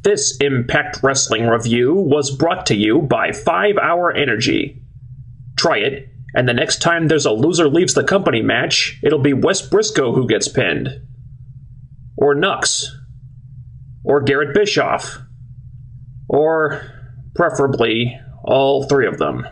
This Impact Wrestling review was brought to you by 5 Hour Energy. Try it, and the next time there's a loser leaves the company match, it'll be Wes Briscoe who gets pinned. Or Nux. Or Garrett Bischoff. Or, preferably, all 3 of them.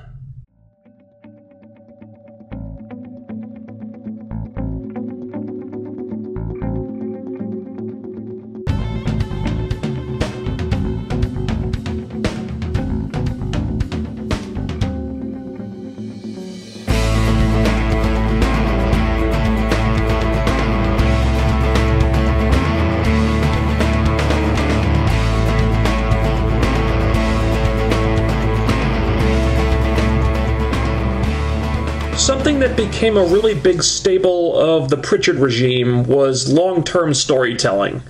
Something that became a really big staple of the Pritchard regime was long-term storytelling.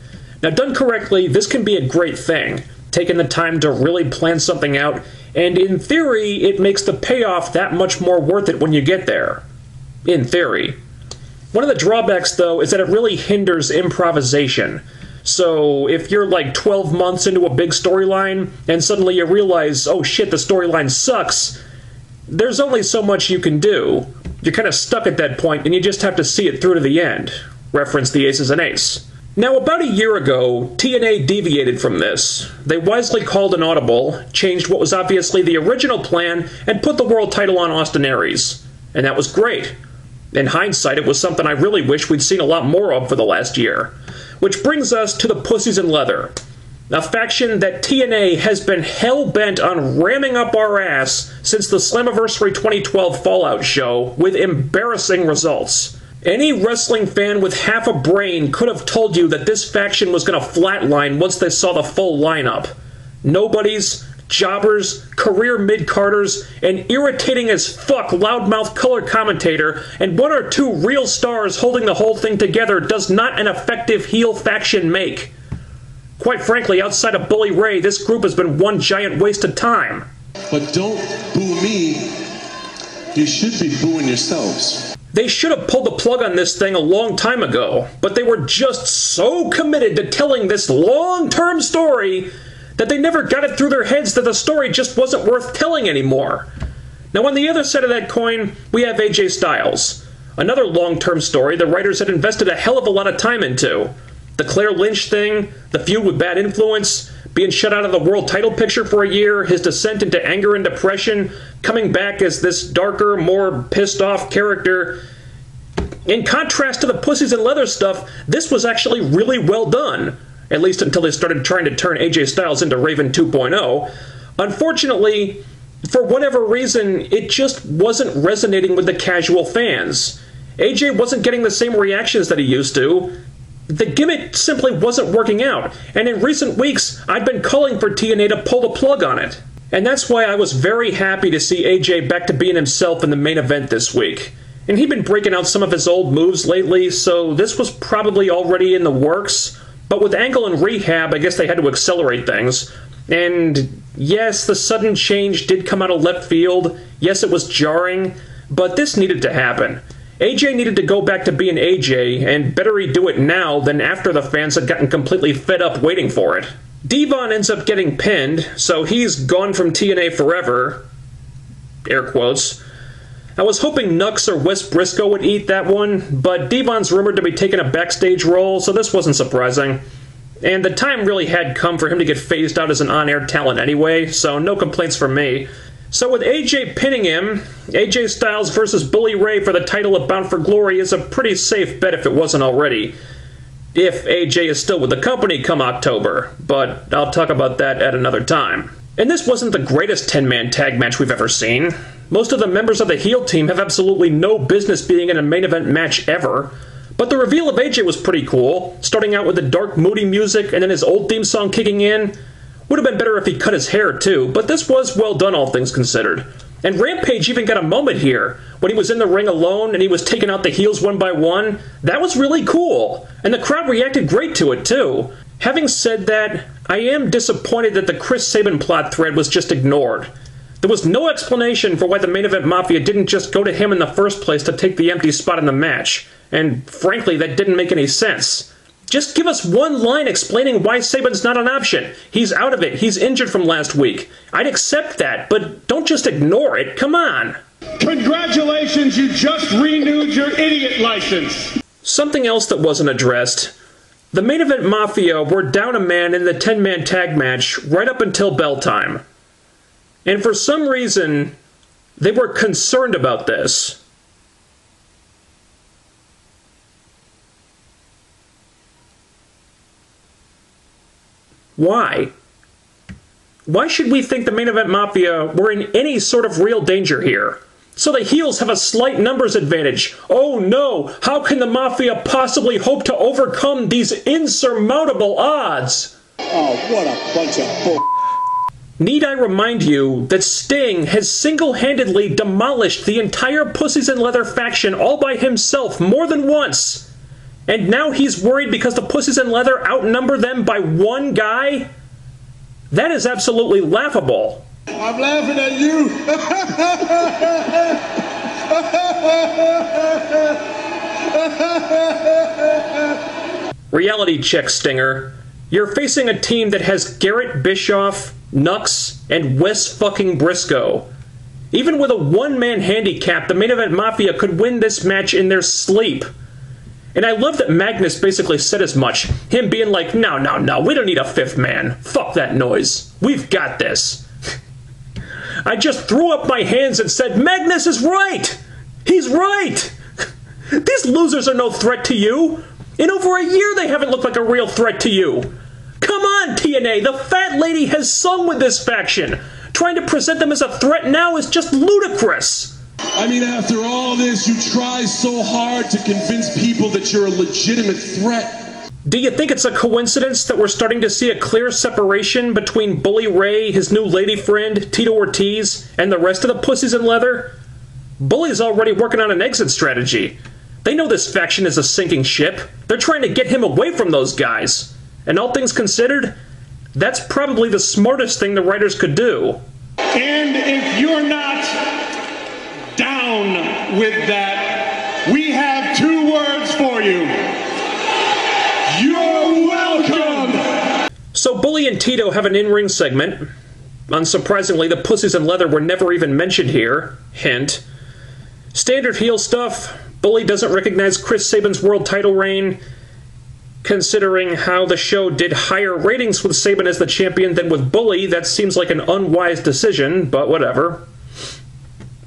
Now, done correctly, this can be a great thing, taking the time to really plan something out, and in theory, it makes the payoff that much more worth it when you get there. In theory. One of the drawbacks, though, is that it really hinders improvisation. So, if you're like 12 months into a big storyline, and suddenly you realize, oh shit, the storyline sucks, there's only so much you can do. You're kind of stuck at that point, and you just have to see it through to the end. Reference the Aces and Ace. Now, about a year ago, TNA deviated from this. They wisely called an audible, changed what was obviously the original plan, and put the world title on Austin Aries. And that was great. In hindsight, it was something I really wish we'd seen a lot more of for the last year. Which brings us to the Pussies in Leather. A faction that TNA has been hell-bent on ramming up our ass since the Slammiversary 2012 Fallout show, with embarrassing results. Any wrestling fan with half a brain could have told you that this faction was going to flatline once they saw the full lineup. Nobodies, jobbers, career mid-carders, an irritating as fuck loudmouth color commentator, and 1 or 2 real stars holding the whole thing together does not an effective heel faction make. Quite frankly, outside of Bully Ray, this group has been one giant waste of time. But don't boo me. You should be booing yourselves. They should have pulled the plug on this thing a long time ago, but they were just so committed to telling this long-term story that they never got it through their heads that the story just wasn't worth telling anymore. Now, on the other side of that coin, we have AJ Styles. Another long-term story the writers had invested a hell of a lot of time into. The Claire Lynch thing, the feud with Bad Influence, being shut out of the world title picture for a year, his descent into anger and depression, coming back as this darker, more pissed-off character. In contrast to the Pussies in Leather stuff, this was actually really well done. At least until they started trying to turn AJ Styles into Raven 2.0. Unfortunately, for whatever reason, it just wasn't resonating with the casual fans. AJ wasn't getting the same reactions that he used to. The gimmick simply wasn't working out, and in recent weeks, I'd been calling for TNA to pull the plug on it. And that's why I was very happy to see AJ back to being himself in the main event this week. And he'd been breaking out some of his old moves lately, so this was probably already in the works. But with Angle and rehab, I guess they had to accelerate things. And yes, the sudden change did come out of left field. Yes, it was jarring, but this needed to happen. AJ needed to go back to being AJ, and better he do it now than after the fans had gotten completely fed up waiting for it. Devon ends up getting pinned, so he's gone from TNA forever. Air quotes. I was hoping Nux or Wes Briscoe would eat that one, but Devon's rumored to be taking a backstage role, so this wasn't surprising. And the time really had come for him to get phased out as an on-air talent anyway, so no complaints from me. So with AJ pinning him, AJ Styles versus Bully Ray for the title of Bound for Glory is a pretty safe bet if it wasn't already. If AJ is still with the company come October, but I'll talk about that at another time. And this wasn't the greatest 10-man tag match we've ever seen. Most of the members of the heel team have absolutely no business being in a main event match ever. But the reveal of AJ was pretty cool, starting out with the dark, moody music and then his old theme song kicking in. Would have been better if he cut his hair too, but this was well done, all things considered. And Rampage even got a moment here, when he was in the ring alone and he was taking out the heels one by one. That was really cool, and the crowd reacted great to it too. Having said that, I am disappointed that the Chris Sabin plot thread was just ignored. There was no explanation for why the main event Mafia didn't just go to him in the first place to take the empty spot in the match, and frankly, that didn't make any sense. Just give us one line explaining why Saban's not an option. He's out of it. He's injured from last week. I'd accept that, but don't just ignore it. Come on. Congratulations, you just renewed your idiot license. Something else that wasn't addressed. The main event Mafia were down a man in the 10-man tag match right up until bell time. And for some reason, they were concerned about this. Why? Why should we think the main event Mafia were in any sort of real danger here? So the heels have a slight numbers advantage. Oh no, how can the Mafia possibly hope to overcome these insurmountable odds? Oh, what a bunch of bull. Need I remind you that Sting has single-handedly demolished the entire Pussies in Leather faction all by himself more than once? And now he's worried because the Pussies in Leather outnumber them by one guy? That is absolutely laughable. I'm laughing at you. Reality check, Stinger. You're facing a team that has Garrett Bischoff, Nux, and Wes fucking Briscoe. Even with a one-man handicap, the main event Mafia could win this match in their sleep. And I love that Magnus basically said as much. Him being like, no, we don't need a fifth man. Fuck that noise. We've got this. I just threw up my hands and said, Magnus is right! He's right! These losers are no threat to you. In over a year they haven't looked like a real threat to you. Come on, TNA, the fat lady has sung with this faction. Trying to present them as a threat now is just ludicrous. I mean, after all this, you try so hard to convince people that you're a legitimate threat. Do you think it's a coincidence that we're starting to see a clear separation between Bully Ray, his new lady friend, Tito Ortiz, and the rest of the Pussies in Leather? Bully's already working on an exit strategy. They know this faction is a sinking ship. They're trying to get him away from those guys. And all things considered, that's probably the smartest thing the writers could do. And if you're not down with that, we have 2 words for you. You're welcome! So Bully and Tito have an in-ring segment. Unsurprisingly, the Pussies in Leather were never even mentioned here. Hint. Standard heel stuff. Bully doesn't recognize Chris Saban's world title reign. Considering how the show did higher ratings with Saban as the champion than with Bully, that seems like an unwise decision, but whatever.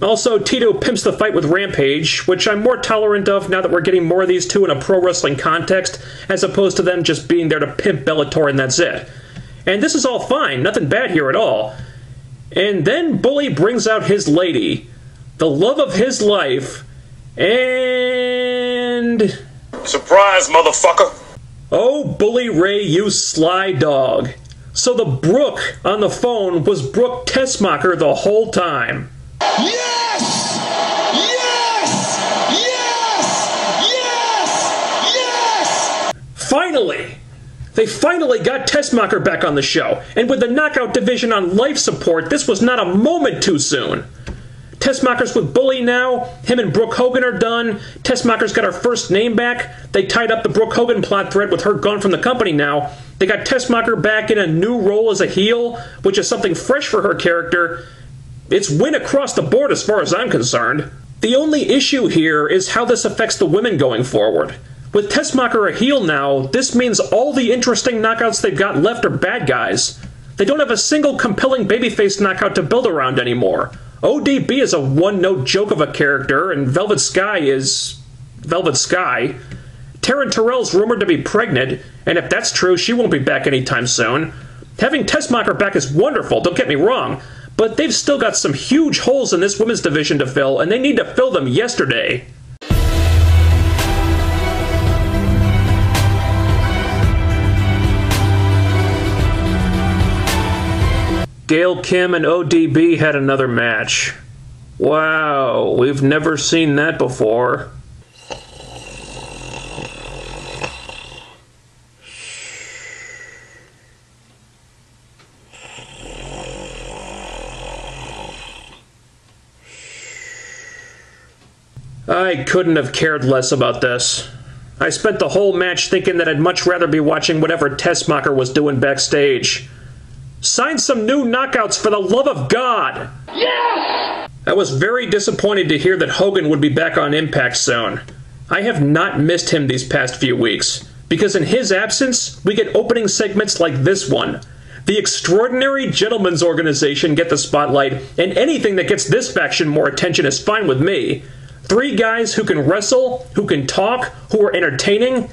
Also, Tito pimps the fight with Rampage, which I'm more tolerant of now that we're getting more of these two in a pro wrestling context, as opposed to them just being there to pimp Bellator and that's it. And this is all fine, nothing bad here at all. And then Bully brings out his lady, the love of his life, and... Surprise, motherfucker! Oh, Bully Ray, you sly dog. So the Brooke on the phone was Brooke Tessmacher the whole time. Yes! Yes! Yes! Yes! Yes! Finally! They finally got Tessmacher back on the show, and with the Knockout division on life support, this was not a moment too soon. Tessmacher's with Bully now, him and Brooke Hogan are done, Tessmacher's got her first name back, they tied up the Brooke Hogan plot thread with her gone from the company now, they got Tessmacher back in a new role as a heel, which is something fresh for her character. It's win across the board as far as I'm concerned. The only issue here is how this affects the women going forward. With Tessmacher a heel now, this means all the interesting knockouts they've got left are bad guys. They don't have a single compelling babyface knockout to build around anymore. ODB is a one-note joke of a character, and Velvet Sky is... Velvet Sky. Taryn Terrell's rumored to be pregnant, and if that's true, she won't be back anytime soon. Having Tessmacher back is wonderful, don't get me wrong, but they've still got some huge holes in this women's division to fill, and they need to fill them yesterday. Gail Kim and ODB had another match. Wow, we've never seen that before. I couldn't have cared less about this. I spent the whole match thinking that I'd much rather be watching whatever Tessmacher was doing backstage. Sign some new knockouts for the love of God! Yes! I was very disappointed to hear that Hogan would be back on Impact soon. I have not missed him these past few weeks, because in his absence, we get opening segments like this one. The Extraordinary Gentlemen's Organization get the spotlight, and anything that gets this faction more attention is fine with me. 3 guys who can wrestle, who can talk, who are entertaining.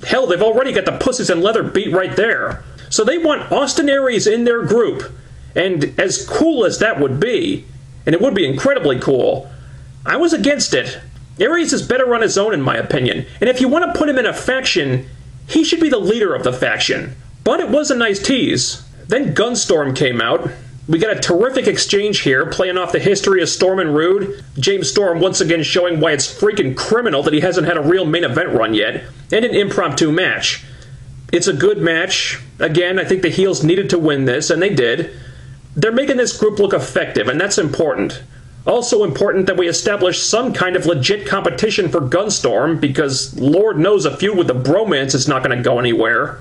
Hell, they've already got the Pussies in Leather beat right there. So they want Austin Aries in their group. And as cool as that would be, and it would be incredibly cool, I was against it. Aries is better on his own in my opinion, and if you want to put him in a faction, he should be the leader of the faction. But it was a nice tease. Then Gunstorm came out. We got a terrific exchange here, playing off the history of Storm and Rude. James Storm once again showing why it's freaking criminal that he hasn't had a real main event run yet, and an impromptu match. It's a good match. Again, I think the heels needed to win this, and they did. They're making this group look effective, and that's important. Also important that we establish some kind of legit competition for Gunstorm, because Lord knows a feud with the Bromance is not going to go anywhere.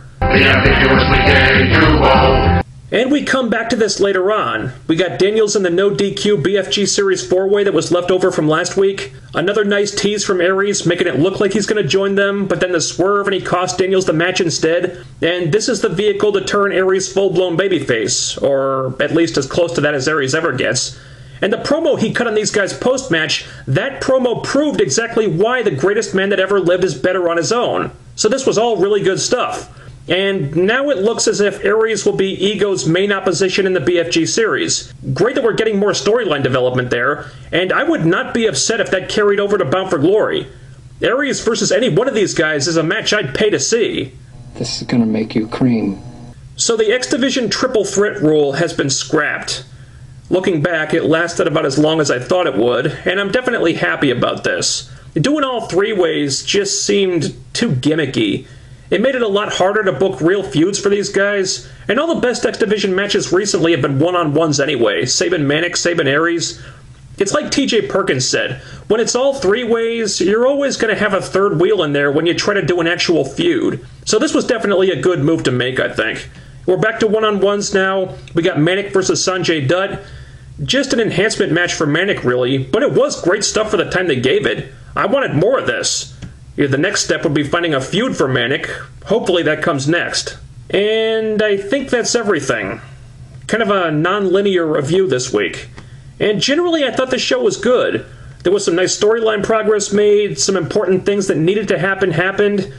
And we come back to this later on. We got Daniels in the no DQ BFG Series 4-way that was left over from last week. Another nice tease from Aries, making it look like he's going to join them, but then the swerve and he cost Daniels the match instead. And this is the vehicle to turn Aries full-blown babyface, or at least as close to that as Aries ever gets. And the promo he cut on these guys post-match, that promo proved exactly why the greatest man that ever lived is better on his own. So this was all really good stuff. And now it looks as if Aries will be Ego's main opposition in the BFG series. Great that we're getting more storyline development there, and I would not be upset if that carried over to Bound for Glory. Aries versus any one of these guys is a match I'd pay to see. This is gonna make you cream. So the X Division triple threat rule has been scrapped. Looking back, it lasted about as long as I thought it would, and I'm definitely happy about this. Doing all 3 ways just seemed too gimmicky. It made it a lot harder to book real feuds for these guys, and all the best X Division matches recently have been one-on-ones anyway. Sabin Manic, Sabin Aries. It's like TJ Perkins said, when it's all 3 ways, you're always going to have a third wheel in there when you try to do an actual feud. So this was definitely a good move to make, I think. We're back to one-on-ones now. We got Manic versus Sanjay Dutt. Just an enhancement match for Manic, really, but it was great stuff for the time they gave it. I wanted more of this. The next step would be finding a feud for Manic. Hopefully that comes next. And I think that's everything. Kind of a non-linear review this week. And generally I thought the show was good. There was some nice storyline progress made, some important things that needed to happen happened.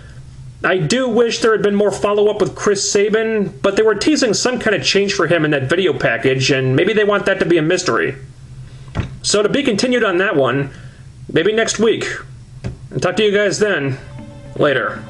I do wish there had been more follow-up with Chris Sabin, but they were teasing some kind of change for him in that video package, and maybe they want that to be a mystery. So to be continued on that one, maybe next week. And talk to you guys then. Later.